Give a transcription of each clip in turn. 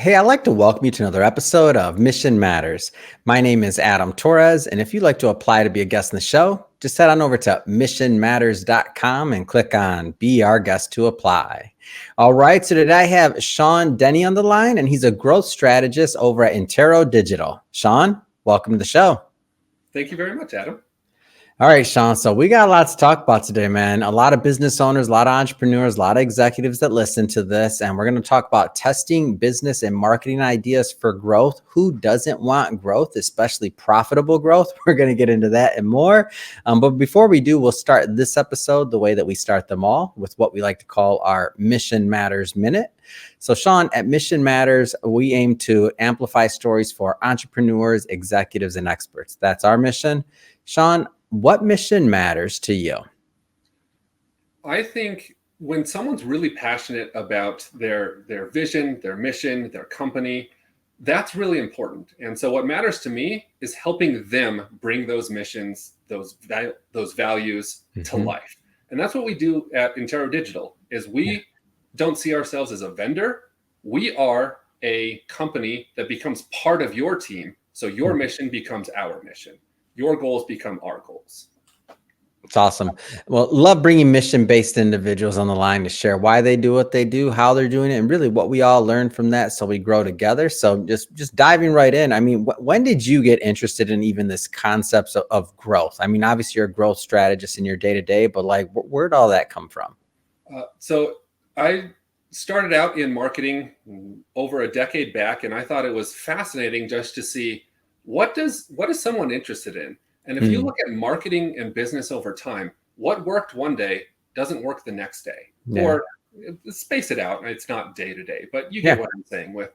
Hey, I'd like to welcome you to another episode of Mission Matters. My name is Adam Torres, and if you'd like to apply to be a guest in the show, just head on over to missionmatters.com and click on Be Our Guest to apply. All right, so today I have Shawn Denney on the line, and he's a growth strategist over at Intero Digital. Shawn, welcome to the show. Thank you very much, Adam. All right, Shawn. So we got a lot to talk about today, man. A lot of business owners, a lot of entrepreneurs, a lot of executives that listen to this. And we're going to talk about testing business and marketing ideas for growth. Who doesn't want growth, especially profitable growth? We're going to get into that and more. But before we do, we'll start this episode the way that we start them all, with what we like to call our Mission Matters Minute. So, Shawn, at Mission Matters, we aim to amplify stories for entrepreneurs, executives, and experts. That's our mission. Shawn, what mission matters to you? I think when someone's really passionate about their vision, their mission, their company, that's really important. And so what matters to me is helping them bring those missions, those values to life. And that's what we do at Intero Digital, is we don't see ourselves as a vendor. We are a company that becomes part of your team. So your mission becomes our mission. Your goals become our goals. It's awesome. Well, love bringing mission-based individuals on the line to share why they do what they do, how they're doing it, and really what we all learn from that, so we grow together. So just diving right in. I mean, when did you get interested in even this concepts of growth? I mean, obviously you're a growth strategist in your day-to-day, but like, where'd all that come from? So I started out in marketing over a decade back, and I thought it was fascinating just to see what is someone interested in. And if you look at marketing and business over time, what worked one day doesn't work the next day. Or space it out. It's not day to day, but you get what I'm saying. With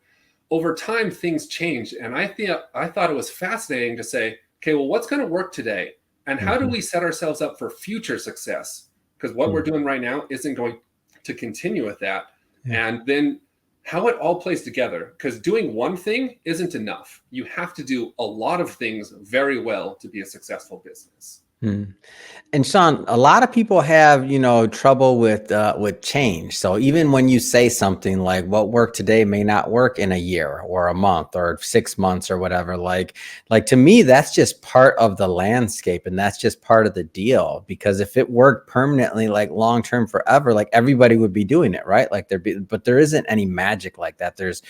over time, things change. And I thought it was fascinating to say, okay, well, what's going to work today? And how do we set ourselves up for future success? Because what we're doing right now isn't going to continue with that. And then how it all plays together, because doing one thing isn't enough. You have to do a lot of things very well to be a successful business. And Shawn, a lot of people have, trouble with change. So even when you say something like what worked today may not work in a year or a month or 6 months or whatever, like to me, that's just part of the landscape, and that's just part of the deal. Because if it worked permanently, like long term forever, like everybody would be doing it, right? But there isn't any magic like that. There's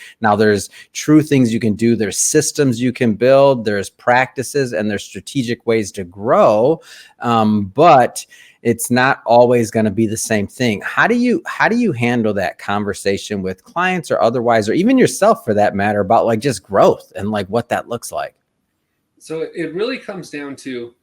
true things you can do. There's systems you can build. There's practices, and there's strategic ways to grow. But it's not always going to be the same thing. How do you handle that conversation with clients or otherwise, or even yourself for that matter, about like just growth and like what that looks like? So it really comes down to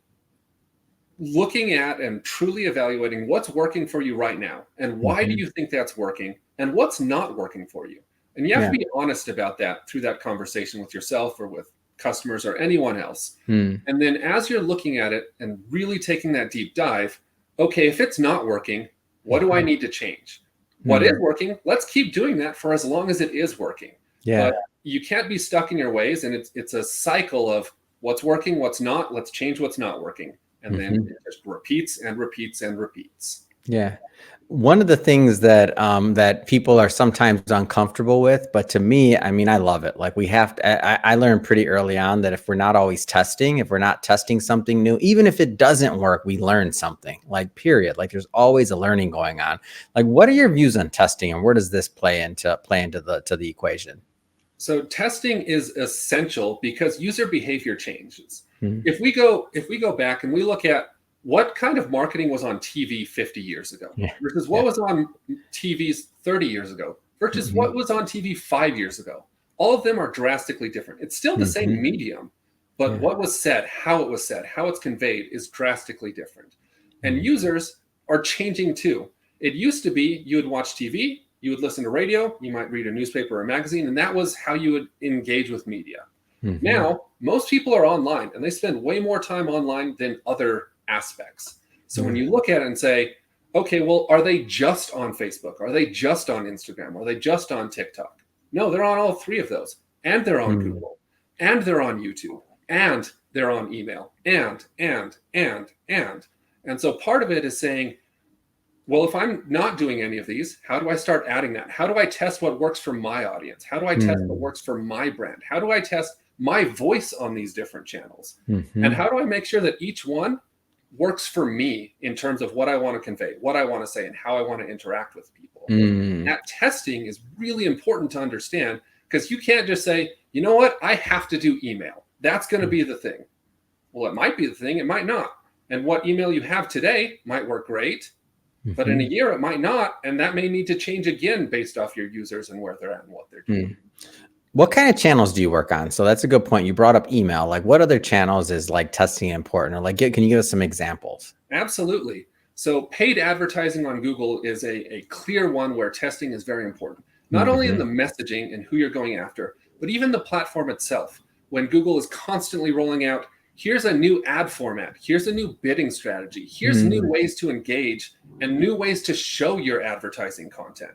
looking at and truly evaluating what's working for you right now, and why do you think that's working, and what's not working for you. And you have to be honest about that through that conversation with yourself or with customers or anyone else. And then as you're looking at it and really taking that deep dive, okay, if it's not working, what do I need to change? What is working? Let's keep doing that for as long as it is working. But you can't be stuck in your ways, and it's a cycle of what's working, what's not. Let's change what's not working. And then it just repeats and repeats and repeats. Yeah. One of the things that that people are sometimes uncomfortable with, but to me, I mean, I love it. Like I learned pretty early on that if we're not testing something new, even if it doesn't work, we learn something, like period. Like there's always a learning going on. Like, what are your views on testing, and where does this play into the equation? So testing is essential because user behavior changes. If we go back and we look at what kind of marketing was on TV 50 years ago versus what was on TVs 30 years ago versus what was on TV 5 years ago. All of them are drastically different. It's still the same medium, but what was said, how it was said, how it's conveyed is drastically different. And users are changing too. It used to be you would watch TV, you would listen to radio, you might read a newspaper or a magazine, and that was how you would engage with media. Now, most people are online, and they spend way more time online than other aspects. So when you look at it and say, okay, well, are they just on Facebook? Are they just on Instagram? Are they just on TikTok? No, they're on all three of those. And they're on Google. And they're on YouTube. And they're on email. And so part of it is saying, Well, if I'm not doing any of these, how do I start adding that? How do I test what works for my audience? How do I test what works for my brand? How do I test my voice on these different channels? And how do I make sure that each one works for me in terms of what I want to convey, what I want to say, and how I want to interact with people? That testing is really important to understand, because you can't just say, you know what, I have to do email. That's going to be the thing. Well, it might be the thing, it might not. And what email you have today might work great, but in a year it might not, and that may need to change again based off your users and where they're at and what they're doing. What kind of channels do you work on? So that's a good point. You brought up email. Like, what other channels is like testing important? Or like, can you give us some examples? Absolutely. So paid advertising on Google is a clear one where testing is very important. Not only in the messaging and who you're going after, but even the platform itself. When Google is constantly rolling out, here's a new ad format, here's a new bidding strategy, here's new ways to engage and new ways to show your advertising content.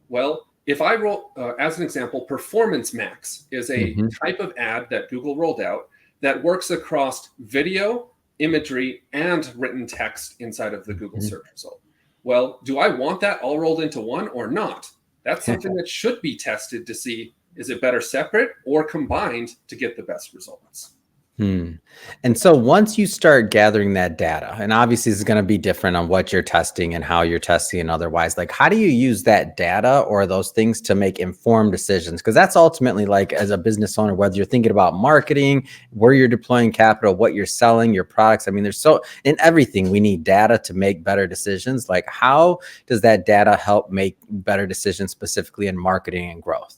Well, if I roll, as an example, Performance Max is a type of ad that Google rolled out that works across video, imagery, and written text inside of the Google search result. Well, do I want that all rolled into one or not? That's something that should be tested to see, is it better separate or combined to get the best results? And so once you start gathering that data, and obviously it's going to be different on what you're testing and how you're testing and otherwise, like how do you use that data or those things to make informed decisions? Because that's ultimately, like, as a business owner, whether you're thinking about marketing, where you're deploying capital, what you're selling, your products. I mean, there's so in everything, we need data to make better decisions. Like, how does that data help make better decisions specifically in marketing and growth?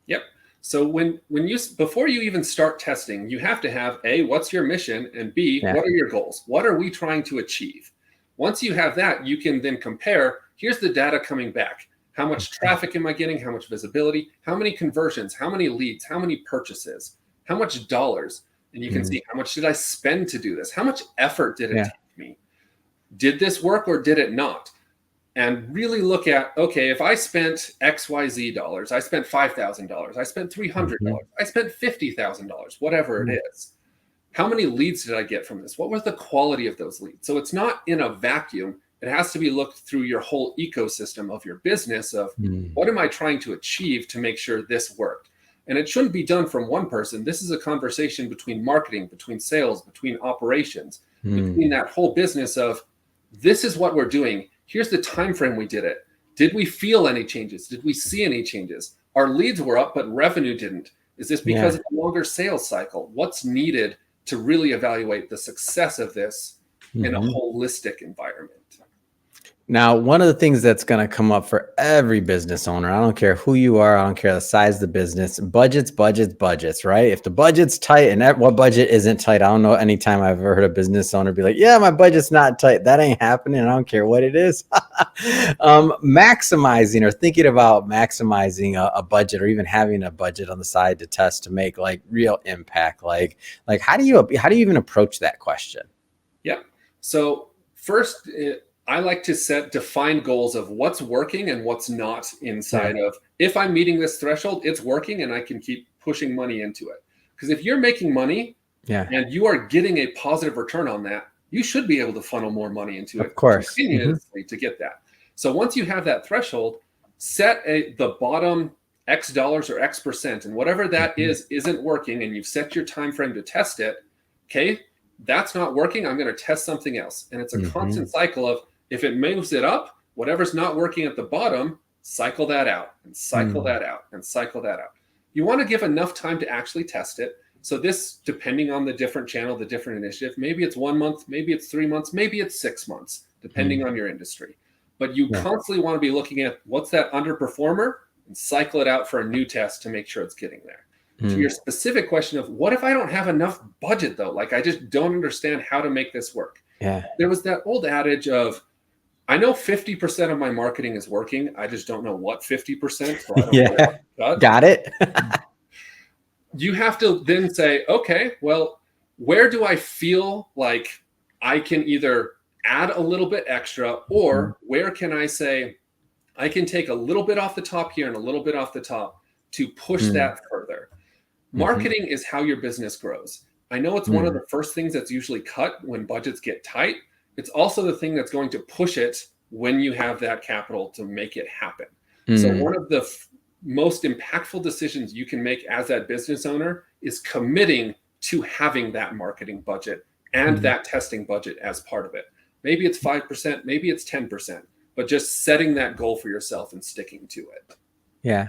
Yep. So when you, before you even start testing, you have to have A, what's your mission? And B, what are your goals? What are we trying to achieve? Once you have that, you can then compare, here's the data coming back. How much traffic am I getting? How much visibility? How many conversions? How many leads? How many purchases? How much dollars? And you can see, how much did I spend to do this? How much effort did it take me? Did this work or did it not? And really look at, okay, if I spent XYZ dollars, I spent $5,000, I spent $300, I spent $50,000, whatever it is. How many leads did I get from this? What was the quality of those leads? So it's not in a vacuum. It has to be looked through your whole ecosystem of your business of what am I trying to achieve to make sure this worked? And it shouldn't be done from one person. This is a conversation between marketing, between sales, between operations, between that whole business of this is what we're doing. Here's the time frame we did it. Did we feel any changes? Did we see any changes? Our leads were up, but revenue didn't. Is this because of a longer sales cycle? What's needed to really evaluate the success of this in a holistic environment? Now, one of the things that's going to come up for every business owner, I don't care who you are, I don't care the size of the business, budgets, right? If the budget's tight, and what budget isn't tight? I don't know any time I've ever heard a business owner be like, yeah, my budget's not tight. That ain't happening. I don't care what it is. Maximizing or thinking about maximizing a budget, or even having a budget on the side to test to make like real impact. Like how do you even approach that question? Yeah. So first, I like to set defined goals of what's working and what's not inside of, if I'm meeting this threshold, it's working and I can keep pushing money into it. Because if you're making money and you are getting a positive return on that, you should be able to funnel more money into it. Of course. Continuously to get that. So once you have that threshold, set the bottom X dollars or X percent, and whatever that isn't working, and you've set your time frame to test it. Okay, that's not working. I'm going to test something else. And it's a constant cycle of, if it moves it up, whatever's not working at the bottom, cycle that out and cycle that out and cycle that out. You want to give enough time to actually test it. So this, depending on the different channel, the different initiative, maybe it's 1 month, maybe it's 3 months, maybe it's 6 months, depending on your industry. But you constantly want to be looking at what's that underperformer and cycle it out for a new test to make sure it's getting there. To your specific question of, what if I don't have enough budget though? Like, I just don't understand how to make this work. There was that old adage of, I know 50% of my marketing is working. I just don't know what 50%. So I don't Got it. You have to then say, okay, well, where do I feel like I can either add a little bit extra, or where can I say, I can take a little bit off the top here and a little bit off the top to push that further. Marketing is how your business grows. I know it's one of the first things that's usually cut when budgets get tight. It's also the thing that's going to push it when you have that capital to make it happen. So one of the most impactful decisions you can make as that business owner is committing to having that marketing budget and that testing budget as part of it. Maybe it's 5%, maybe it's 10%, but just setting that goal for yourself and sticking to it. Yeah.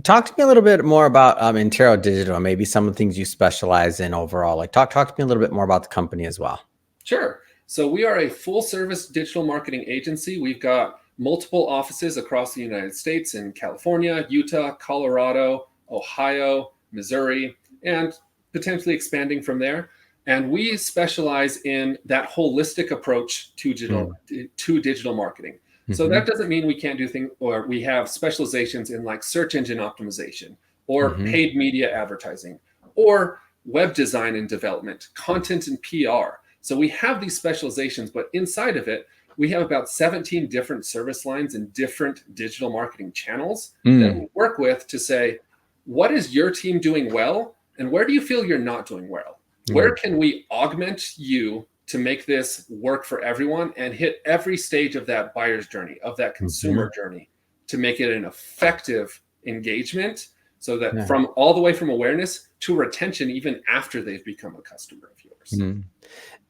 Talk to me a little bit more about Intero Digital, maybe some of the things you specialize in overall. Like talk to me a little bit more about the company as well. Sure. So we are a full service digital marketing agency. We've got multiple offices across the United States in California, Utah, Colorado, Ohio, Missouri, and potentially expanding from there. And we specialize in that holistic approach to digital marketing. So that doesn't mean we can't do things, or we have specializations in like search engine optimization or paid media advertising or web design and development, content and PR. So we have these specializations, but inside of it, we have about 17 different service lines and different digital marketing channels that we work with to say, what is your team doing well? And where do you feel you're not doing well? Where can we augment you to make this work for everyone and hit every stage of that buyer's journey, of that consumer journey, to make it an effective engagement, so that from all the way from awareness to retention, even after they've become a customer of yours.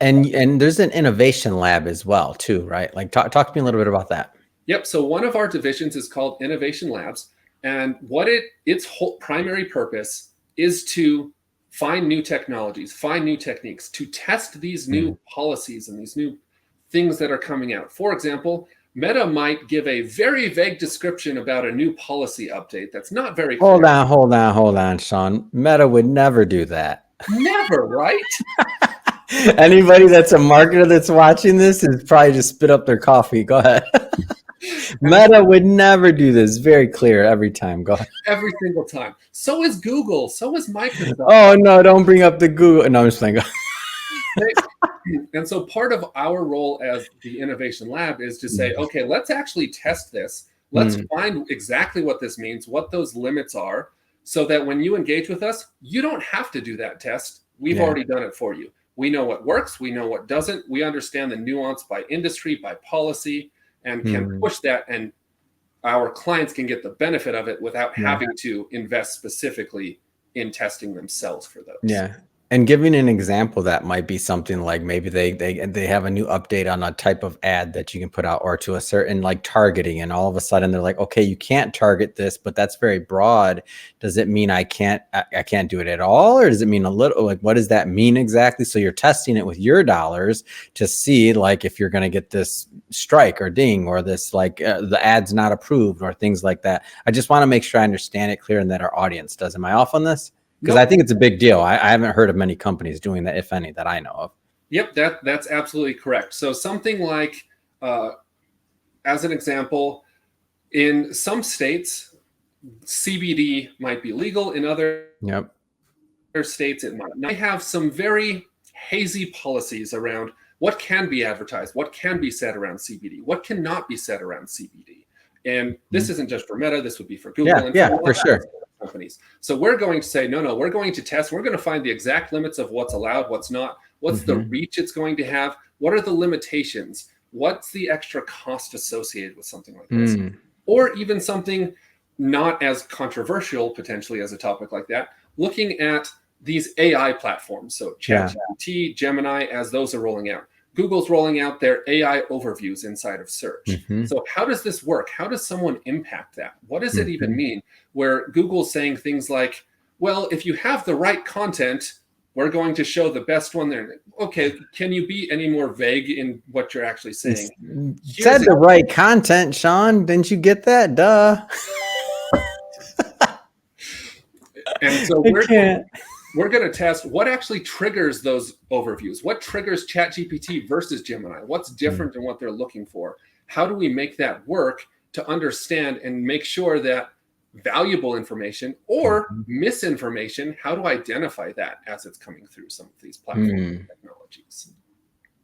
And there's an innovation lab as well too, right? Like talk to me a little bit about that. Yep. So one of our divisions is called Innovation Labs. And what its whole primary purpose is to find new technologies, find new techniques, to test these new policies and these new things that are coming out. For example, Meta might give a very vague description about a new policy update that's not very clear. Hold on, Shawn. Meta would never do that. Never, right? Anybody that's a marketer that's watching this is probably just spit up their coffee. Go ahead. Meta would never do this. Very clear every time. Go ahead. Every single time. So is Google. So is Microsoft. Oh, no, don't bring up the Google. No, I'm just playing. And so part of our role as the Innovation Lab is to say, okay, let's actually test this. Let's find exactly what this means, what those limits are, so that when you engage with us, you don't have to do that test. We've already done it for you. We know what works. We know what doesn't. We understand the nuance by industry, by policy, and can push that. And our clients can get the benefit of it without having to invest specifically in testing themselves for those. Yeah. And giving an example, that might be something like maybe they have a new update on a type of ad that you can put out, or to a certain like targeting, and all of a sudden they're like, okay, you can't target this, but that's very broad. Does it mean I can't do it at all? Or does it mean a little? Like, what does that mean exactly? So you're testing it with your dollars to see like if you're going to get this strike or ding, or this like the ad's not approved, or things like that. I just want to make sure I understand it clear and that our audience does. Am I off on this? Because I think it's a big deal. I haven't heard of many companies doing that, if any, that I know of. Yep, that's absolutely correct. So something like, as an example, in some states, CBD might be legal. In other states, it might not. They have some very hazy policies around what can be advertised, what can be said around CBD, what cannot be said around CBD. And this isn't just for Meta. This would be for Google. For sure. Companies. So we're going to say, no, we're going to test. We're going to find the exact limits of what's allowed, what's not, what's the reach it's going to have, what are the limitations, what's the extra cost associated with something like this, or even something not as controversial potentially as a topic like that, looking at these AI platforms. So ChatGPT, Gemini, as those are rolling out. Google's rolling out their AI overviews inside of search. So how does this work? How does someone impact that? What does it even mean? Where Google's saying things like, well, if you have the right content, we're going to show the best one there. Okay, can you be any more vague in what you're actually saying? Said the right content, Shawn. Didn't you get that? Duh. And so we're going to test what actually triggers those overviews. What triggers ChatGPT versus Gemini? What's different in what they're looking for? How do we make that work to understand and make sure that valuable information or misinformation, how to identify that as it's coming through some of these platforms and technologies?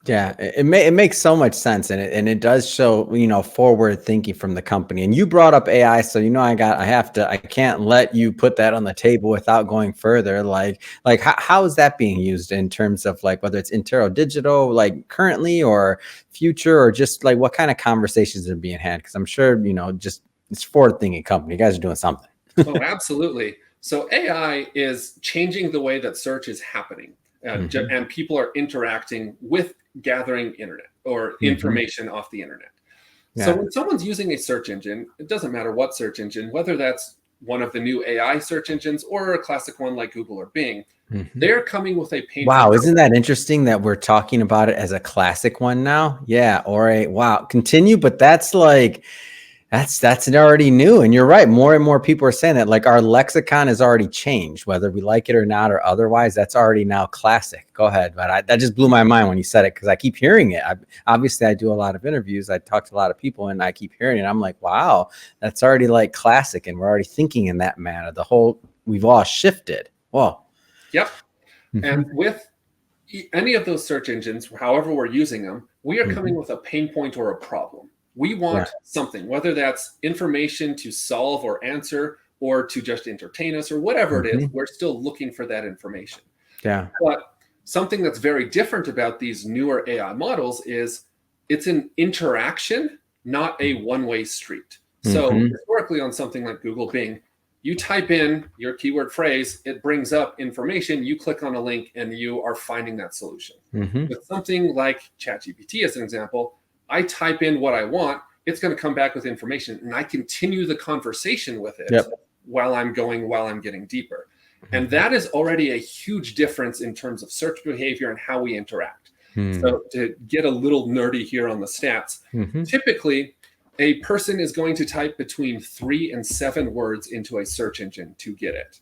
Yeah, it makes so much sense, and it does show, forward thinking from the company. And you brought up AI, so I can't let you put that on the table without going further. Like how is that being used in terms of like whether it's Intero Digital, like currently or future, or just like what kind of conversations are being had? Because I'm sure just it's forward thinking company. You guys are doing something. Oh, absolutely. So AI is changing the way that search is happening, and people are interacting with gathering internet or information off the internet. So Yeah. when someone's using a search engine, it doesn't matter what search engine, whether that's one of the new AI search engines or a classic one like Google or Bing, they're coming with a pain point. Wow, isn't that interesting that we're talking about it as a classic one now? Yeah, or a wow, continue, but that's like that's already new. And you're right. More and more people are saying that like our lexicon has already changed, whether we like it or not or otherwise. That's already now classic. Go ahead. But that just blew my mind when you said it because I keep hearing it. Obviously, I do a lot of interviews. I talk to a lot of people and I keep hearing it. I'm like, wow, that's already like classic. And we're already thinking in that manner. We've all shifted. Whoa. Yep. And with any of those search engines, however we're using them, we are coming with a pain point or a problem. We want something, whether that's information to solve or answer or to just entertain us or whatever it is, we're still looking for that information. Yeah. But something that's very different about these newer AI models is it's an interaction, not a one-way street. So historically on something like Google Bing, you type in your keyword phrase, it brings up information, you click on a link and you are finding that solution. With something like ChatGPT as an example, I type in what I want, it's going to come back with information and I continue the conversation with it while I'm getting deeper. And that is already a huge difference in terms of search behavior and how we interact. So to get a little nerdy here on the stats, typically a person is going to type between 3 and 7 words into a search engine to get it.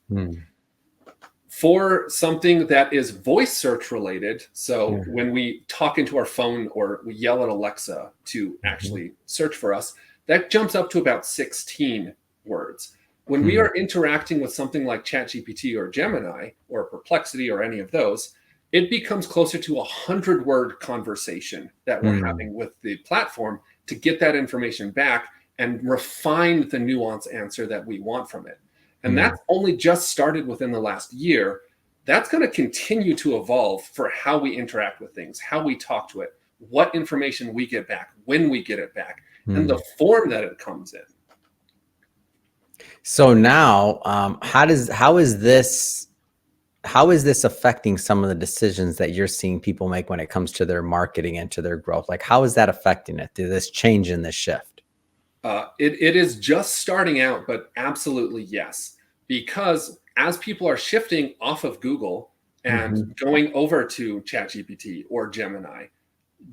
For something that is voice search related, so when we talk into our phone or we yell at Alexa to actually search for us, that jumps up to about 16 words. When we are interacting with something like ChatGPT or Gemini or Perplexity or any of those, it becomes closer to 100-word conversation that we're having with the platform to get that information back and refine the nuanced answer that we want from it. And that's only just started within the last year. That's going to continue to evolve for how we interact with things, how we talk to it, what information we get back, when we get it back, and the form that it comes in. So now, how is this affecting some of the decisions that you're seeing people make when it comes to their marketing and to their growth? Like, how is that affecting it? This change in this shift? It is just starting out, but absolutely yes. Because as people are shifting off of Google and going over to ChatGPT or Gemini,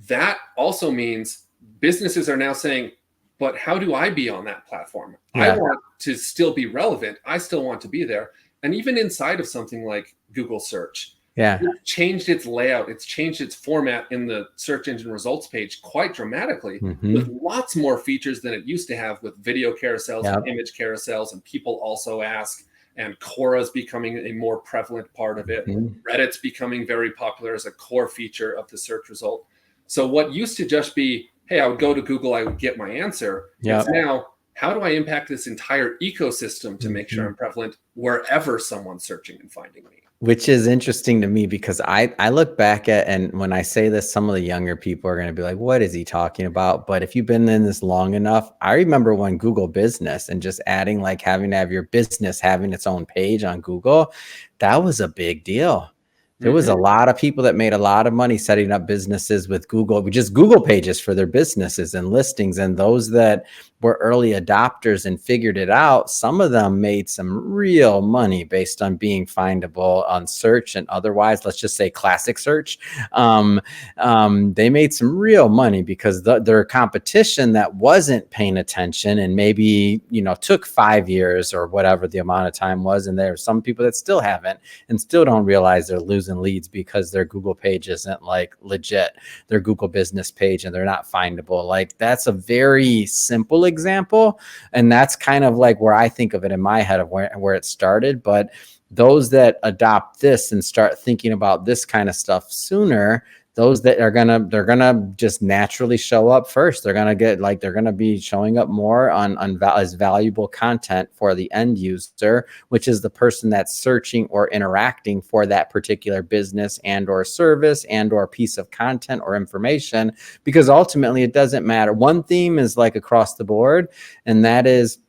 that also means businesses are now saying, but how do I be on that platform? I want to still be relevant. I still want to be there. And even inside of something like Google search, it's changed its layout. It's changed its format in the search engine results page quite dramatically with lots more features than it used to have, with video carousels and image carousels, and people also ask, and Quora's becoming a more prevalent part of it. Reddit's becoming very popular as a core feature of the search result. So what used to just be, hey, I would go to Google, I would get my answer. It's now, how do I impact this entire ecosystem to make sure I'm prevalent wherever someone's searching and finding me? Which is interesting to me because I look back at, and when I say this, some of the younger people are going to be like, what is he talking about? But if you've been in this long enough, I remember when Google Business and just adding, like having to have your business having its own page on Google, that was a big deal. There was a lot of people that made a lot of money setting up businesses with Google, just Google pages for their businesses and listings. And those that were early adopters and figured it out, some of them made some real money based on being findable on search and otherwise. Let's just say classic search. They made some real money because their competition that wasn't paying attention and maybe, took 5 years or whatever the amount of time was. And there are some people that still haven't and still don't realize they're losing leads because their Google page isn't like legit, their Google business page, and they're not findable. Like, that's a very simple example. And that's kind of like where I think of it in my head of where it started. But those that adopt this and start thinking about this kind of stuff sooner, those that are they're gonna just naturally show up first. They're gonna get like, they're gonna be showing up more on as valuable content for the end user, which is the person that's searching or interacting for that particular business and or service and or piece of content or information. Because ultimately it doesn't matter. One theme is like across the board, and that is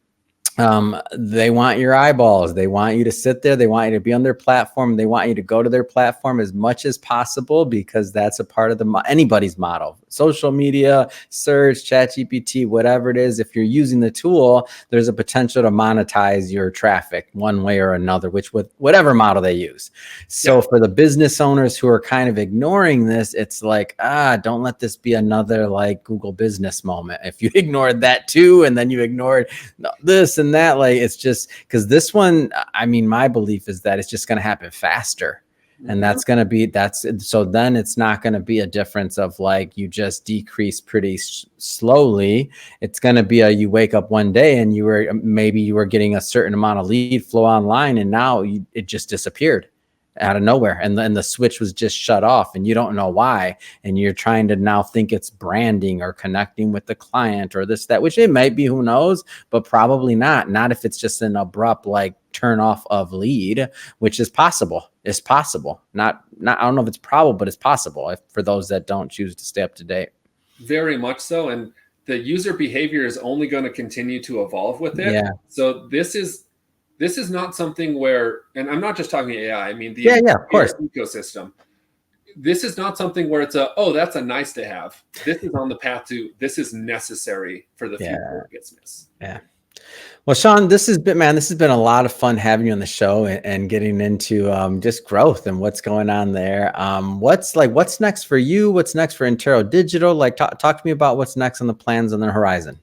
they want your eyeballs. They want you to sit there. They want you to be on their platform. They want you to go to their platform as much as possible, because that's a part of anybody's model. Social media, search, chat GPT, whatever it is. If you're using the tool, there's a potential to monetize your traffic one way or another, which with whatever model they use. So for the business owners who are kind of ignoring this, it's like, don't let this be another like Google business moment. If you ignored that too, and then you ignored this and that, like, it's just because this one, I mean, my belief is that it's just going to happen faster. And that's going to be, so then it's not going to be a difference of like, you just decrease pretty slowly. It's going to be you wake up one day and maybe you were getting a certain amount of lead flow online, and now it just disappeared out of nowhere, and then the switch was just shut off and you don't know why, and you're trying to now think it's branding or connecting with the client or this, that, which it might be, who knows, but probably not if it's just an abrupt like turn off of lead, which is possible. It's possible. Not I don't know if it's probable, but it's possible for those that don't choose to stay up to date. Very much so. And the user behavior is only going to continue to evolve with it. Yeah. So this is not something where, and I'm not just talking AI, I mean the of course, ecosystem. This is not something where it's that's a nice to have. This is on the path to, this is necessary for the future of business. Yeah. Well, Shawn, this has been a lot of fun having you on the show and getting into just growth and what's going on there. What's next for you? What's next for Intero Digital? Like, talk to me about what's next on the plans on the horizon.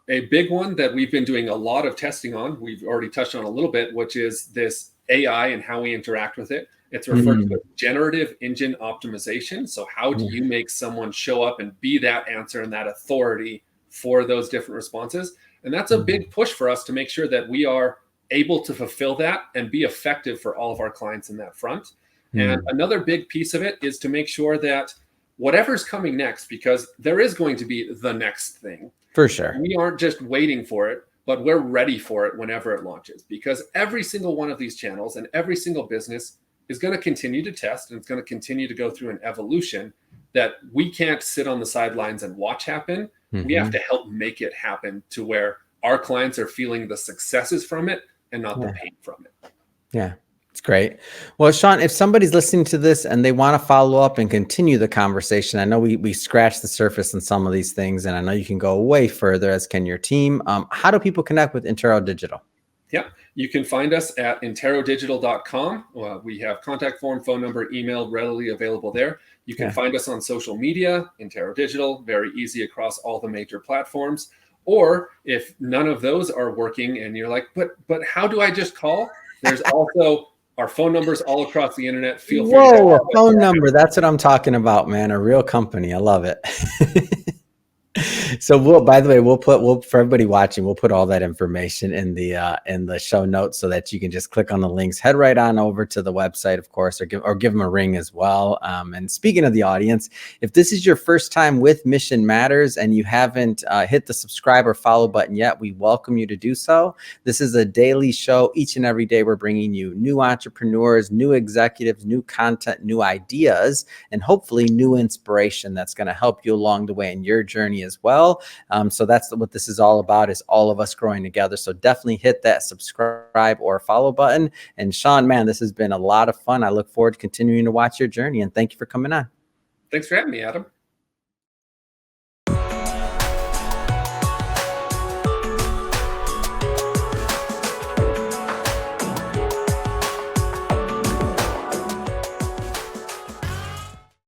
A big one that we've been doing a lot of testing on, we've already touched on a little bit, which is this AI and how we interact with it. It's referred to as generative engine optimization. So how do you make someone show up and be that answer and that authority for those different responses? And that's a big push for us to make sure that we are able to fulfill that and be effective for all of our clients in that front. And another big piece of it is to make sure that whatever's coming next, because there is going to be the next thing. For sure. We aren't just waiting for it, but we're ready for it whenever it launches, because every single one of these channels and every single business is going to continue to test, and it's going to continue to go through an evolution that we can't sit on the sidelines and watch happen. We have to help make it happen to where our clients are feeling the successes from it and not the pain from it. Yeah. It's great. Well, Shawn, if somebody's listening to this and they want to follow up and continue the conversation, I know we scratched the surface on some of these things, and I know you can go way further, as can your team. How do people connect with Intero Digital? Yeah, you can find us at interodigital.com. We have contact form, phone number, email readily available there. You can find us on social media, Intero Digital, very easy across all the major platforms. Or if none of those are working and you're like, but how do I just call? There's also our phone numbers all across the internet. Feel free to a phone number. That's what I'm talking about, man. A real company. I love it. So by the way, we'll for everybody watching, we'll put all that information in the show notes so that you can just click on the links, head right on over to the website, of course, or give them a ring as well. And speaking of the audience, if this is your first time with Mission Matters and you haven't hit the subscribe or follow button yet, we welcome you to do so. This is a daily show. Each and every day, we're bringing you new entrepreneurs, new executives, new content, new ideas, and hopefully new inspiration that's going to help you along the way in your journey as well. So that's what this is all about, is all of us growing together. So definitely hit that subscribe or follow button. And Shawn, man, this has been a lot of fun. I look forward to continuing to watch your journey, and thank you for coming on. Thanks for having me, Adam.